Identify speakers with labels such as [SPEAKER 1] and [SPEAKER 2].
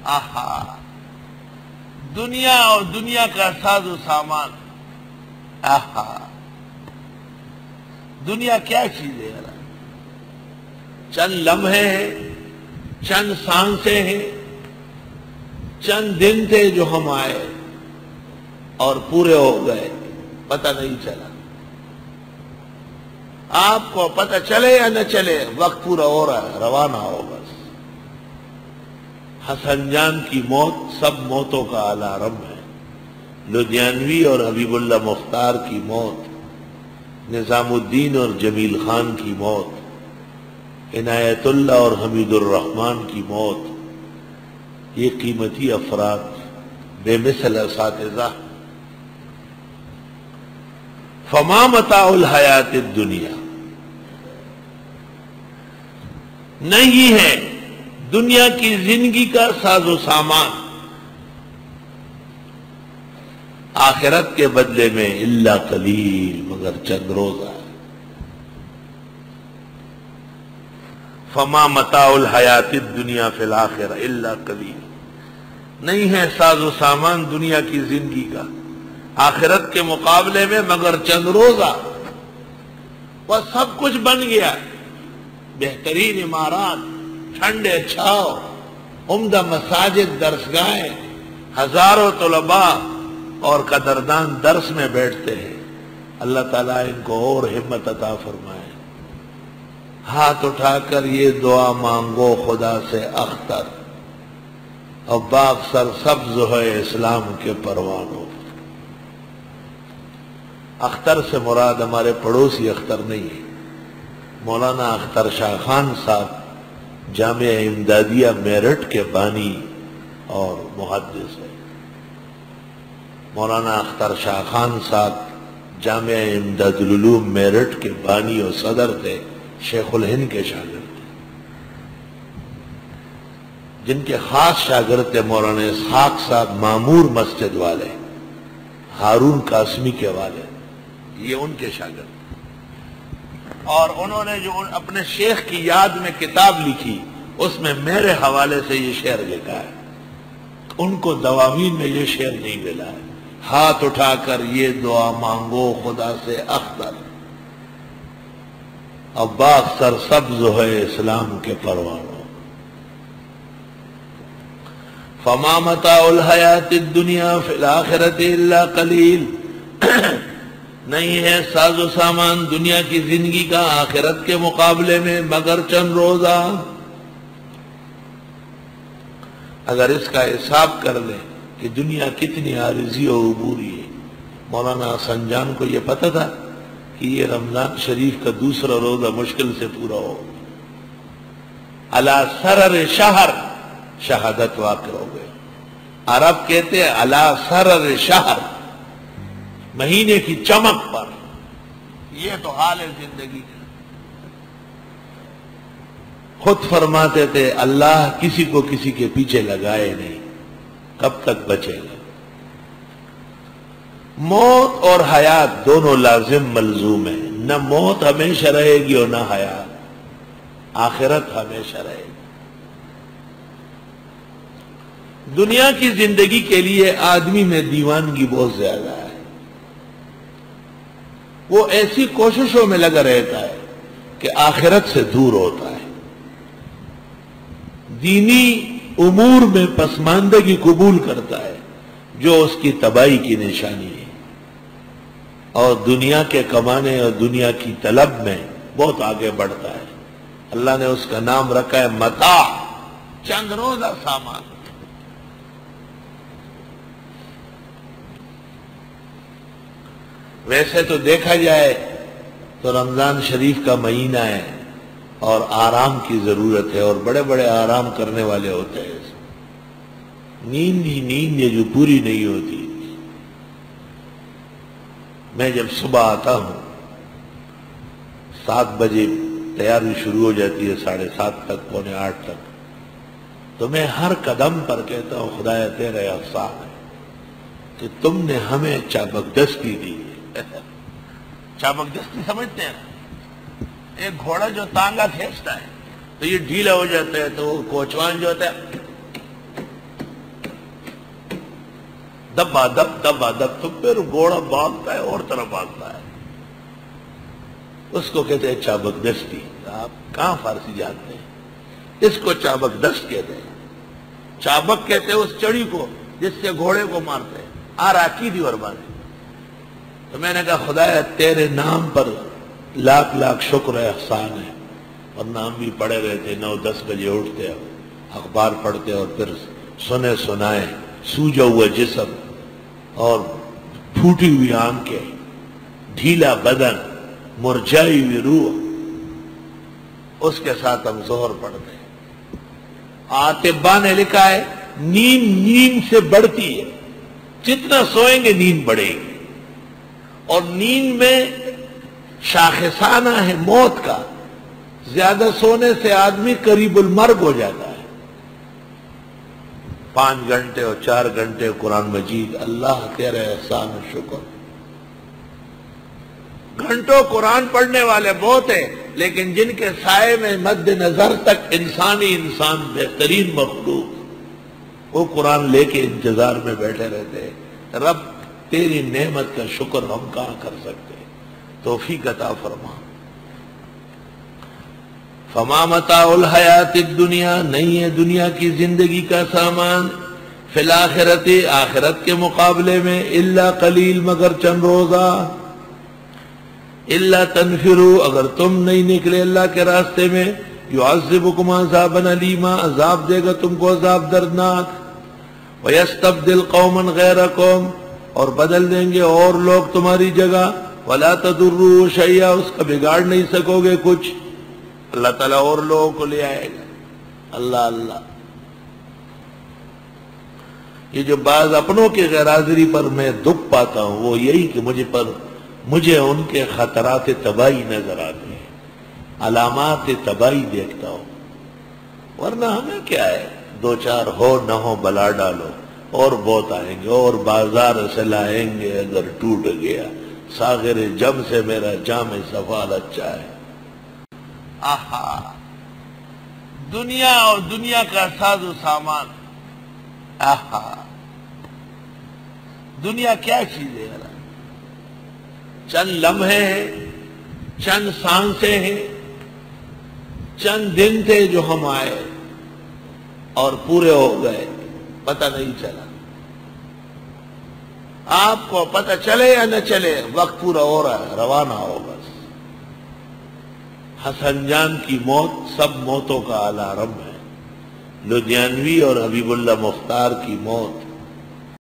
[SPEAKER 1] آہا، دنیا اور دنیا کا ساز و سامان. آہا، دنیا کیا چیز ہے یار؟ چند لمحے ہیں، چند سانسیں ہیں، چند دن تھے جو ہم آئے اور پورے ہو گئے، پتہ نہیں چلا. آپ کو پتہ چلے یا نہ چلے، وقت پورا ہو رہا ہے، روانہ ہو بس. حسن جان کی موت سب موتوں کا الارم ہے. لدھیانوی اور حبیب اللہ مختار کی موت، نظام الدین اور جمیل خان کی موت، عنایت اللہ اور حمید الرحمن کی موت، یہ قیمتی افراد، بے مثل اساتذہ. فما متاع الحیات الدنیا، نہیں ہے دنیا کی زندگی کا ساز و سامان آخرت کے بدلے میں الا قلیل، مگر چند روزہ. فما متاع الحیات الدنیا فی الآخرہ الا قلیل، نہیں ہے ساز و سامان دنیا کی زندگی کا آخرت کے مقابلے میں مگر چند روزہ. وہ سب کچھ بن گیا، بہترین عمارات، ٹھنڈے چھاؤ، عمدہ مساجد، درسگاہیں، ہزاروں طلباء اور قدردان درس میں بیٹھتے ہیں. اللہ تعالیٰ ان کو اور ہمت عطا فرمائے. ہاتھ اٹھا کر یہ دعا مانگو خدا سے اختر، اور باغ سرسبز ہے اسلام کے پروانوں. اختر سے مراد ہمارے پڑوسی اختر نہیں ہے. مولانا اختر شاہ خان صاحب جامعہ امدادیہ میرٹھ کے بانی اور محدث ہے. مولانا اختر شاہ خان صاحب جامعہ امداد العلوم میرٹھ کے بانی اور صدر تھے، شیخ الہند کے شاگرد تھے. جن کے خاص شاگرد تھے مولانا اسحاق صاحب معمور مسجد والے، ہارون قاسمی کے والے، یہ ان کے شاگرد. اور انہوں نے جو اپنے شیخ کی یاد میں کتاب لکھی، اس میں میرے حوالے سے یہ شعر لکھا ہے. ان کو دواوین میں یہ شعر نہیں ملا ہے. ہاتھ اٹھا کر یہ دعا مانگو خدا سے اختر، اب باغ سرسبز ہے اسلام کے پروانوں. فما متاع الحیات الدنیا فی الآخرۃ الا قلیل، نہیں ہے ساز و سامان دنیا کی زندگی کا آخرت کے مقابلے میں مگر چند روزہ. اگر اس کا حساب کر لیں کہ دنیا کتنی عارضی و عبوری ہے. مولانا حسن جان کو یہ پتہ تھا کہ یہ رمضان شریف کا دوسرا روزہ مشکل سے پورا ہو. علی سرر شہر، شہادت واقع ہو گئے. عرب کہتے ہیں علی سرر شہر، مہینے کی چمک پر. یہ تو حال ہے زندگی کا. خود فرماتے تھے اللہ کسی کو کسی کے پیچھے لگائے نہیں، کب تک بچے گا. موت اور حیات دونوں لازم ملزوم ہیں. نہ موت ہمیشہ رہے گی اور نہ حیات. آخرت ہمیشہ رہے گی. دنیا کی زندگی کے لیے آدمی میں دیوانگی بہت زیادہ ہے. وہ ایسی کوششوں میں لگا رہتا ہے کہ آخرت سے دور ہوتا ہے. دینی امور میں پسماندگی قبول کرتا ہے جو اس کی تباہی کی نشانی ہے. اور دنیا کے کمانے اور دنیا کی طلب میں بہت آگے بڑھتا ہے. اللہ نے اس کا نام رکھا ہے متاع، چند روزہ سامان. ویسے تو دیکھا جائے تو رمضان شریف کا مہینہ ہے اور آرام کی ضرورت ہے، اور بڑے بڑے آرام کرنے والے ہوتے ہیں. نیند ہی نیند ہے جو پوری نہیں ہوتی. میں جب صبح آتا ہوں 7 بجے تیاری شروع ہو جاتی ہے، 7:30 تک، 7:45 تک، تو میں ہر قدم پر کہتا ہوں خدایا تیرا احسان ہے کہ تم نے ہمیں چابکدستی دی. چابکدستی سمجھتے ہیں؟ ایک گھوڑا جو تانگا کھینچتا ہے تو یہ ڈھیلا ہو جاتا ہے، تو وہ کوچوان جو ہوتا ہے دبا دب تو پھر گھوڑا بھاگتا ہے اور طرف بھاگتا ہے. اس کو کہتے ہیں چابک دستی. آپ کہاں فارسی جانتے ہیں؟ اس کو چابک دست کہتے ہیں. چابک کہتے ہیں اس چڑی کو جس سے گھوڑے کو مارتے ہیں. آراکی دی وربانے. تو میں نے کہا خدایا تیرے نام پر لاکھ لاکھ شکر ہے، احسان ہے. اور نام بھی پڑے رہتے، 9-10 بجے اٹھتے اخبار پڑھتے اور پھر سنے سنائے، سوجا ہوا جسم اور پھوٹی ہوئی آنکھیں، ڈھیلا بدن، مرجائی ہوئی روح، اس کے ساتھ ہم ظہر پڑھتے ہیں. آتبا نے لکھا ہے نیند سے بڑھتی ہے. جتنا سوئیں گے نیند بڑھے گی. اور نیند میں شاخصانہ ہے موت کا. زیادہ سونے سے آدمی قریب المرگ ہو جاتا ہے. 5 گھنٹے اور 4 گھنٹے قرآن مجید. اللہ تیرا احسان و شکر. گھنٹوں قرآن پڑھنے والے بہت ہیں، لیکن جن کے سائے میں مد نظر تک انسان بہترین مخلوق، وہ قرآن لے کے انتظار میں بیٹھے رہتے ہیں. رب تیری نعمت کا شکر ہم کہاں کر سکتے ہیں؟ توفیق عطا فرما. فما متاع الحیات الدنیا، نہیں ہے دنیا کی زندگی کا سامان، فی الآخرت، آخرت کے مقابلے میں، الا قلیل، مگر چند روزہ. الا تنفروا، اگر تم نہیں نکلے اللہ کے راستے میں، يعذبكم عذابا علیما، عذاب دے گا تم کو عذاب دردناک. ويستبدل قوما غیرکم، اور بدل دیں گے اور لوگ تمہاری جگہ. ولا تضروا شیئا، اس کا بگاڑ نہیں سکو گے کچھ. اللہ تعالیٰ اور لوگوں کو لے آئے گا. اللہ اللہ. یہ جو بعض اپنوں کی غیر حاضری پر میں دکھ پاتا ہوں وہ یہی کہ مجھے ان کے خطرات تباہی نظر آتے ہیں، علامات تباہی دیکھتا ہوں. ورنہ ہمیں کیا ہے، 2-4 ہو نہ ہو بلا ڈالو، اور بہت آئیں گے، اور بازار سے لائیں گے اگر ٹوٹ گیا. ساغر جم سے میرا جام سفال اچھا ہے. آہا، دنیا اور دنیا کا ساز و سامان. آہا، دنیا کیا چیز ہے؟ چند لمحے ہیں، چند سانسیں ہیں، چند دن تھے جو ہم آئے اور پورے ہو گئے، پتہ نہیں چلا. آپ کو پتہ چلے یا نہ چلے، وقت پورا ہو رہا ہے، روانہ ہو بس. حسن جان کی موت سب موتوں کا الارم ہے. لدھیانوی اور حبیب اللہ مختار کی موت